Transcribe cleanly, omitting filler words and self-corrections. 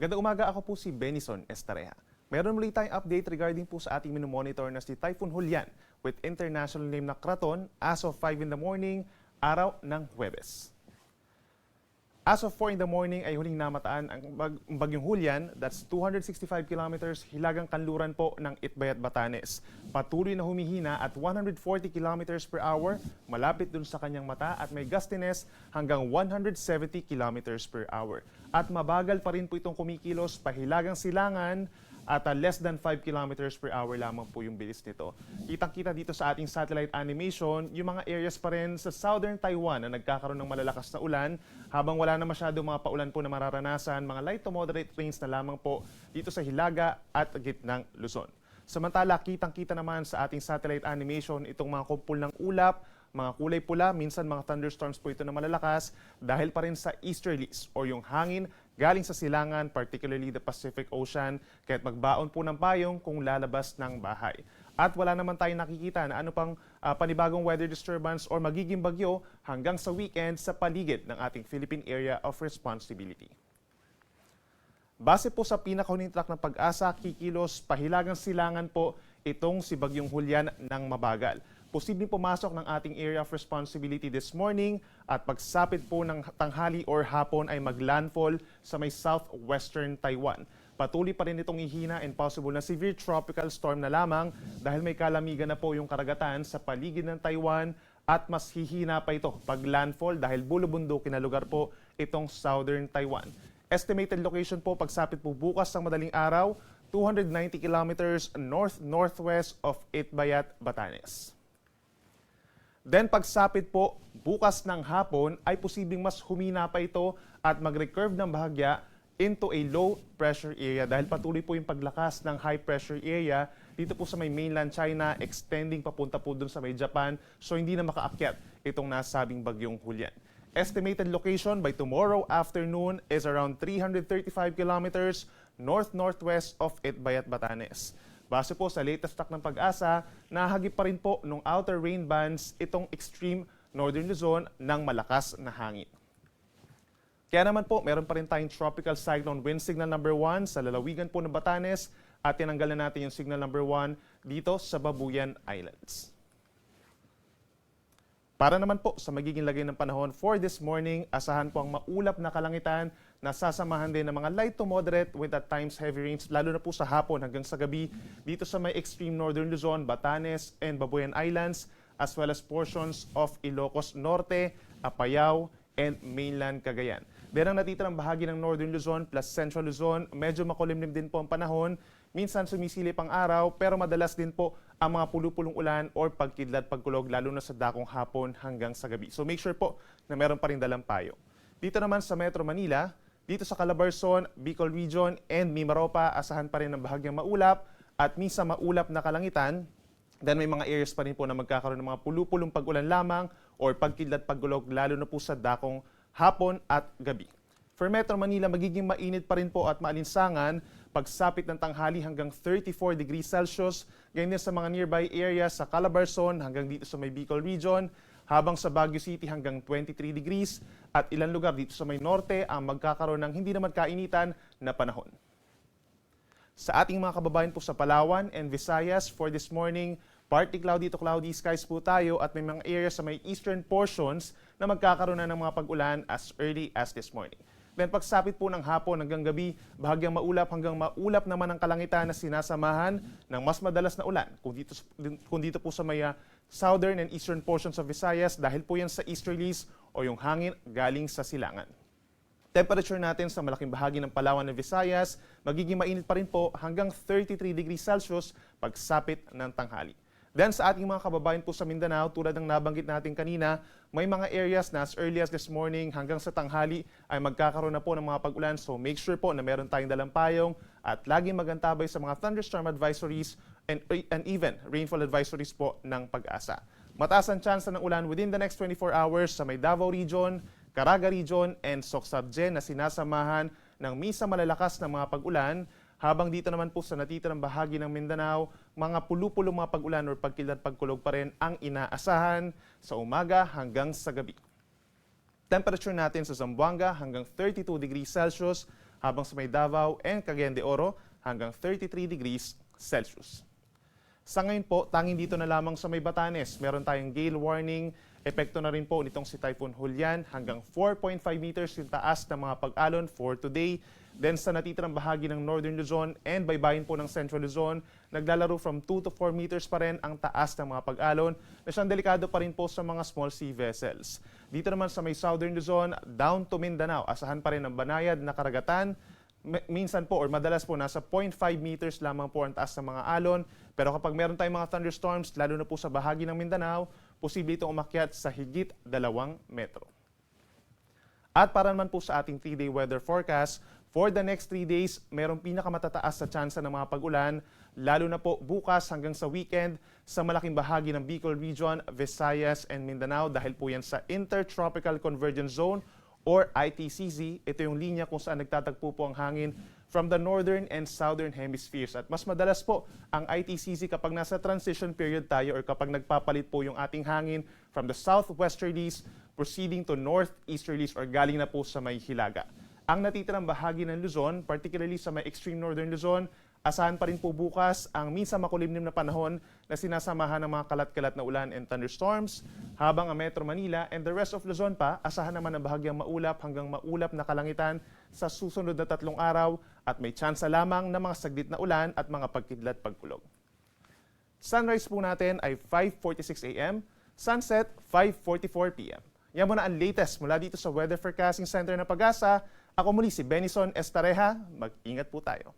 Magandang umaga, ako po si Benison Estareja. Meron muli tayong update regarding po sa ating minomonitor na si Typhoon Julian with international name na Kraton as of 5 in the morning, araw ng Huwebes. As of 4 in the morning ay huling namataan ang bagyong Julian, that's 265 kilometers hilagang kanluran po ng Itbayat, Batanes. Patuloy na humihina at 140 kilometers per hour, malapit dun sa kanyang mata at may gustiness hanggang 170 kilometers per hour. At mabagal pa rin po itong kumikilos pahilagang silangan at less than 5 kilometers per hour lamang po yung bilis nito. Kitang-kita dito sa ating satellite animation, yung mga areas pa rin sa southern Taiwan na nagkakaroon ng malalakas na ulan, habang wala na masyadong mga paulan po na mararanasan, mga light to moderate rains na lamang po dito sa Hilaga at gitnang Luzon. Samantala, kitang-kita naman sa ating satellite animation itong mga kumpul ng ulap, mga kulay pula, minsan mga thunderstorms po ito na malalakas dahil pa rin sa easterlies o yung hangin galing sa silangan, particularly the Pacific Ocean, kaya't magbaon po ng payong kung lalabas ng bahay. At wala naman tayong nakikita na ano pang panibagong weather disturbance or magiging bagyo hanggang sa weekend sa paligid ng ating Philippine Area of Responsibility. Base po sa pinakahuling track ng Pag-asa, kikilos pahilagang silangan po itong si Bagyong Julian ng mabagal. Posibleng pumasok ng ating area of responsibility this morning at pagsapit po ng tanghali or hapon ay maglandfall sa may southwestern Taiwan. Patuloy pa rin itong ihina and possible na severe tropical storm na lamang dahil may kalamigan na po yung karagatan sa paligid ng Taiwan at mas hihina pa ito pag landfall dahil bulubundukin na lugar po itong southern Taiwan. Estimated location po pagsapit po bukas ng madaling araw, 290 kilometers north-northwest of Itbayat, Batanes. Then pagsapit po bukas ng hapon ay posibleng mas humina pa ito at mag-recurve ng bahagya into a low pressure area dahil patuloy po yung paglakas ng high pressure area dito po sa may mainland China, extending papunta po dun sa may Japan, so hindi na makaakyat itong nasabing bagyong Julian. Estimated location by tomorrow afternoon is around 335 kilometers north-northwest of Itbayat, Batanes. Base po sa latest track ng Pag-asa, nahagip pa rin po nung outer rain bands itong extreme northern Luzon ng malakas na hangin. Kaya naman po, meron pa rin tayong tropical cyclone wind signal number 1 sa lalawigan po ng Batanes at tinanggal na natin yung signal number 1 dito sa Babuyan Islands. Para naman po sa magiging lagay ng panahon for this morning, asahan po ang maulap na kalangitan na sasamahan din ng mga light to moderate with at times heavy rains, lalo na po sa hapon hanggang sa gabi dito sa may extreme northern Luzon, Batanes, and Babuyan Islands, as well as portions of Ilocos Norte, Apayao, and mainland Cagayan. Berang natitirang bahagi ng northern Luzon plus central Luzon, medyo makulimlim din po ang panahon. Minsan sumisilip ang araw pero madalas din po ang mga pulupulong ulan or pagkidlat pagkulog lalo na sa dakong hapon hanggang sa gabi. So make sure po na meron pa rin dalang payo. Dito naman sa Metro Manila, dito sa Calabarzon, Bicol Region, and Mimaropa, asahan pa rin ng bahagyang maulap at minsan maulap na kalangitan. Then may mga areas pa rin po na magkakaroon ng mga pulupulong pag-ulan lamang or pagkidlat pagkulog lalo na po sa dakong hapon at gabi. For Metro Manila, magiging mainit pa rin po at maalinsangan pagsapit ng tanghali hanggang 34 degrees Celsius. Ganyan din sa mga nearby areas sa Calabarzon hanggang dito sa may Bicol Region, habang sa Baguio City hanggang 23 degrees at ilang lugar dito sa may norte ang magkakaroon ng hindi naman kainitan na panahon. Sa ating mga kababayan po sa Palawan and Visayas for this morning, partly cloudy to cloudy skies po tayo at may mga areas sa may eastern portions na magkakaroon na ng mga pag-ulan as early as this morning. Then pagsapit po ng hapon hanggang gabi, bahagyang maulap hanggang maulap naman ang kalangitan na sinasamahan ng mas madalas na ulan. Kung dito po sa may southern and eastern portions of Visayas dahil po yan sa easterlies o yung hangin galing sa silangan. Temperature natin sa malaking bahagi ng Palawan and Visayas, magiging mainit pa rin po hanggang 33 degrees Celsius pagsapit ng tanghali. Then sa ating mga kababayan po sa Mindanao, tulad ng nabanggit natin kanina, may mga areas na as early as this morning hanggang sa tanghali ay magkakaroon na po ng mga pag-ulan. So make sure po na meron tayong dalang payong at laging magantabay sa mga thunderstorm advisories and even rainfall advisories po ng Pag-asa. Mataas ang tsansa ng ulan within the next 24 hours sa may Davao Region, Caraga Region, and Soc-Sabjen na sinasamahan ng minsan malalakas na mga pag-ulan. Habang dito naman po sa natitirang bahagi ng Mindanao, mga pulupulong mga pag-ulan o pagkidlat pagkulog pa rin ang inaasahan sa umaga hanggang sa gabi. Temperature natin sa Zamboanga hanggang 32 degrees Celsius, habang sa may Davao and Cagayan de Oro hanggang 33 degrees Celsius. Sa ngayon po, tanging dito na lamang sa may Batanes, meron tayong gale warning. Epekto na rin po nitong si Typhoon Julian, hanggang 4.5 meters yung taas ng mga pag-alon for today. Then sa natitirang bahagi ng Northern Luzon and baybayin po ng Central Luzon, naglalaro from 2 to 4 meters pa rin ang taas ng mga pag-alon na siyang delikado pa rin po sa mga small sea vessels. Dito naman sa may Southern Luzon, down to Mindanao, asahan pa rin ang banayad na karagatan. Minsan po or madalas po nasa 0.5 meters lamang po ang taas ng mga alon. Pero kapag meron tayong mga thunderstorms, lalo na po sa bahagi ng Mindanao, posible itong umakyat sa higit 2 metro. At para naman po sa ating 3-day weather forecast, for the next 3 days, merong pinakamatataas sa tsansa ng mga pag-ulan, lalo na po bukas hanggang sa weekend sa malaking bahagi ng Bicol Region, Visayas and Mindanao dahil po yan sa Intertropical Convergence Zone or ITCZ. Ito yung linya kung saan nagtatagpo po ang hangin from the northern and southern hemispheres. At mas madalas po ang ITCZ kapag nasa transition period tayo or kapag nagpapalit po yung ating hangin from the southwesterlies proceeding to northeasterlies or galing na po sa may hilaga. Ang natitirang bahagi ng Luzon, particularly sa may extreme northern Luzon, asahan pa rin po bukas ang minsan makulimlim na panahon na sinasamahan ng mga kalat-kalat na ulan and thunderstorms, habang ang Metro Manila and the rest of Luzon pa, asahan naman ang bahagyang maulap hanggang maulap na kalangitan sa susunod na 3 araw at may tsansa lamang ng mga saglit na ulan at mga pagkidlat pagkulog. Sunrise po natin ay 5:46 a.m., sunset 5:44 p.m. Yan muna ang latest mula dito sa Weather Forecasting Center ng Pag-asa. Ako muli si Benison Estareja. Mag-ingat po tayo.